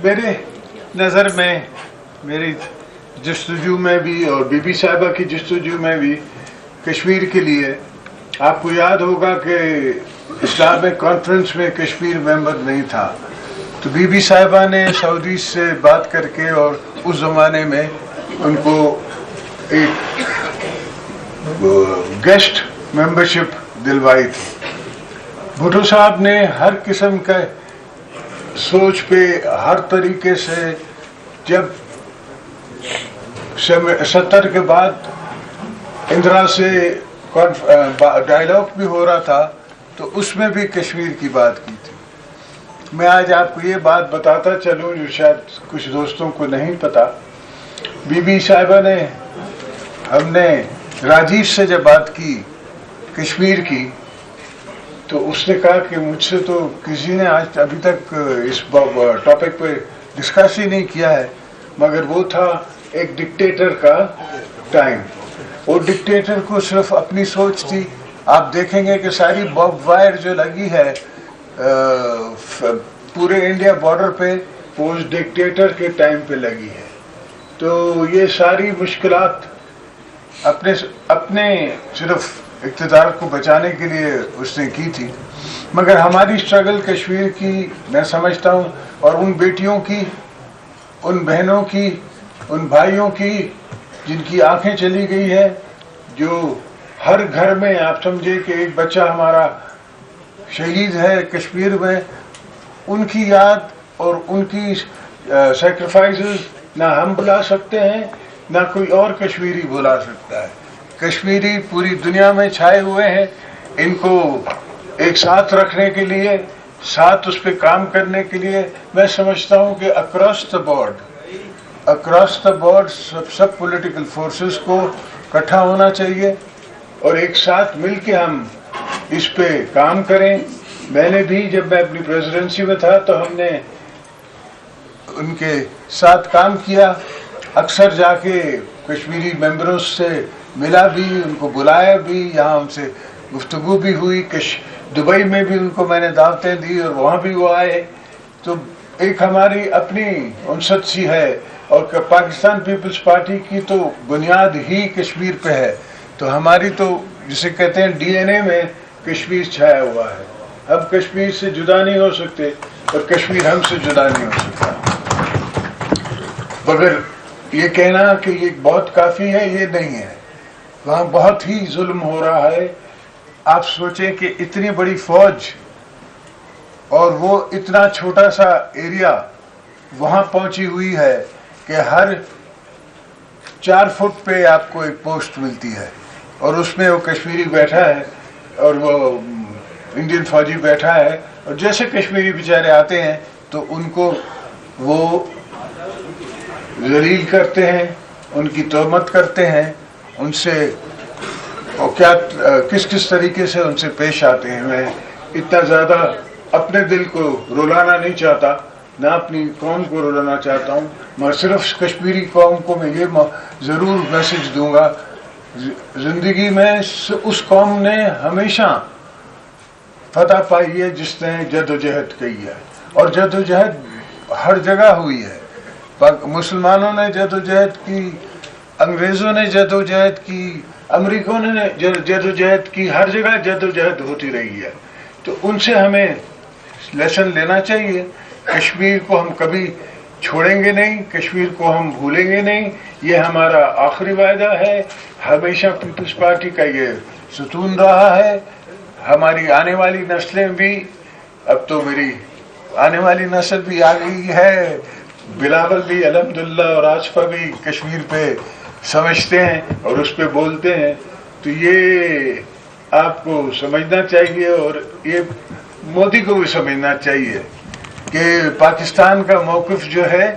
मेरे नज़र में मेरी जस्तजू में भी और बीबी साहिबा की जस्तजू में भी कश्मीर के लिए आपको याद होगा कि इस्लामिक कॉन्फ्रेंस में कश्मीर मेंबर नहीं था, तो बीबी साहिबा ने सऊदी से बात करके और उस ज़माने में उनको एक गेस्ट मेंबरशिप दिलवाई थी। भुट्टो साहब ने हर किस्म का सोच पे हर तरीके से, जब 70 के बाद इंदिरा से डायलॉग भी हो रहा था तो उसमें भी कश्मीर की बात की थी। मैं आज आपको ये बात बताता चलूँ जो शायद कुछ दोस्तों को नहीं पता। बीबी साहिबा ने, हमने राजीव से जब बात की कश्मीर की तो उसने कहा कि मुझसे तो किसी ने आज अभी तक इस टॉपिक पे डिस्कस ही नहीं किया है, मगर वो था एक डिक्टेटर का टाइम। वो डिक्टेटर को सिर्फ अपनी सोच थी। आप देखेंगे कि सारी बॉब वायर जो लगी है पूरे इंडिया बॉर्डर पे वो उस डिक्टेटर के टाइम पे लगी है। तो ये सारी मुश्किलात अपने सिर्फ इक़्तिदार को बचाने के लिए उसने की थी, मगर हमारी स्ट्रगल कश्मीर की मैं समझता हूँ, और उन बेटियों की, उन बहनों की, उन भाइयों की जिनकी आंखें चली गई है, जो हर घर में आप समझे कि एक बच्चा हमारा शहीद है कश्मीर में, उनकी याद और उनकी सैक्रिफाइसेस ना हम भुला सकते हैं ना कोई और कश्मीरी भुला सकता है। कश्मीरी पूरी दुनिया में छाए हुए हैं। इनको एक साथ रखने के लिए, साथ उस पर काम करने के लिए मैं समझता हूँ कि अक्रॉस द बोर्ड सब पॉलिटिकल फोर्सेस को इकट्ठा होना चाहिए और एक साथ मिलके हम इस पे काम करें। मैंने भी, जब मैं अपनी प्रेसिडेंसी में था तो हमने उनके साथ काम किया, अक्सर जाके कश्मीरी मेंबरों से मिला भी, उनको बुलाया भी, यहाँ उनसे गुफ्तगू भी हुई। दुबई में भी उनको मैंने दावतें दी और वहाँ भी वो आए। तो एक हमारी अपनी उनसत सी है, और पाकिस्तान पीपल्स पार्टी की तो बुनियाद ही कश्मीर पे है। तो हमारी तो जिसे कहते हैं डीएनए में कश्मीर छाया हुआ है। हम कश्मीर से जुदा नहीं हो सकते और कश्मीर हमसे जुदा नहीं हो सकता। मगर ये कहना कि ये बहुत काफ़ी है, ये नहीं है। वहाँ बहुत ही जुल्म हो रहा है। आप सोचें कि इतनी बड़ी फौज और वो इतना छोटा सा एरिया वहाँ पहुँची हुई है कि हर 4 फुट पे आपको एक पोस्ट मिलती है, और उसमें वो कश्मीरी बैठा है और वो इंडियन फौजी बैठा है, और जैसे कश्मीरी बेचारे आते हैं तो उनको वो जलील करते हैं, उनकी तोहमत करते हैं, उनसे और क्या किस किस तरीके से उनसे पेश आते हैं। मैं इतना ज़्यादा अपने दिल को रुलाना नहीं चाहता, ना अपनी कौम को रुलाना चाहता हूँ, मगर सिर्फ कश्मीरी कौम को मैं ये ज़रूर मैसेज दूंगा, ज़िंदगी में उस कौम ने हमेशा फतह पाई है जिसने जदोजहद की है, और जदोजहद हर जगह हुई है। मुसलमानों ने जदोजहद की, अंग्रेज़ों ने जदोजहद की, अमेरिकों ने जदोजहद की, हर जगह जदोजहद होती रही है। तो उनसे हमें लेसन लेना चाहिए। कश्मीर को हम कभी छोड़ेंगे नहीं, कश्मीर को हम भूलेंगे नहीं, ये हमारा आखिरी वायदा है। हमेशा पीपल्स पार्टी का ये सुतून रहा है। हमारी आने वाली नस्लें भी, अब तो मेरी आने वाली नस्ल भी आ गई है, बिलावल भी अल्हम्दुलिल्लाह और आसफा भी कश्मीर पे समझते हैं और उस पे बोलते हैं। तो ये आपको समझना चाहिए, और ये मोदी को भी समझना चाहिए कि पाकिस्तान का मौक़िफ़ जो है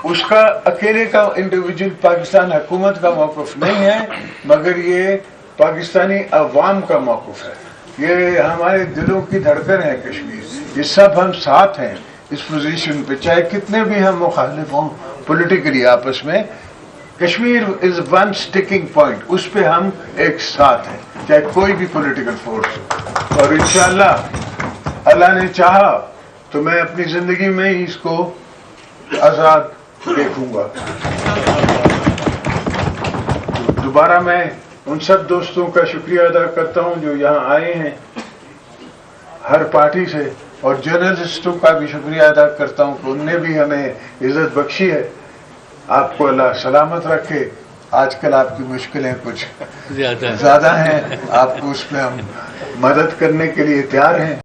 उसका अकेले का इंडिविजुअल पाकिस्तान हुकूमत का मौक़िफ़ नहीं है, मगर ये पाकिस्तानी अवाम का मौक़िफ़ है। ये हमारे दिलों की धड़कन है कश्मीर। ये सब हम साथ हैं इस पोजीशन पे, चाहे कितने भी हम मुखालिफ हों पॉलिटिकली आपस में। Kashmir is one sticking point, उस पे हम एक साथ हैं, चाहे कोई भी पॉलिटिकल फोर्स हो। और इंशाअल्लाह अल्लाह ने चाहा तो मैं अपनी ज़िंदगी में ही इसको आजाद देखूंगा। दोबारा मैं उन सब दोस्तों का शुक्रिया अदा करता हूं जो यहाँ आए हैं हर पार्टी से, और जर्नलिस्टों का भी शुक्रिया अदा करता हूं कि उनने भी हमें इज्जत बख्शी है। आपको अल्लाह सलामत रखे। आजकल आपकी मुश्किलें कुछ ज़्यादा हैं, आपको उसमें हम मदद करने के लिए तैयार हैं।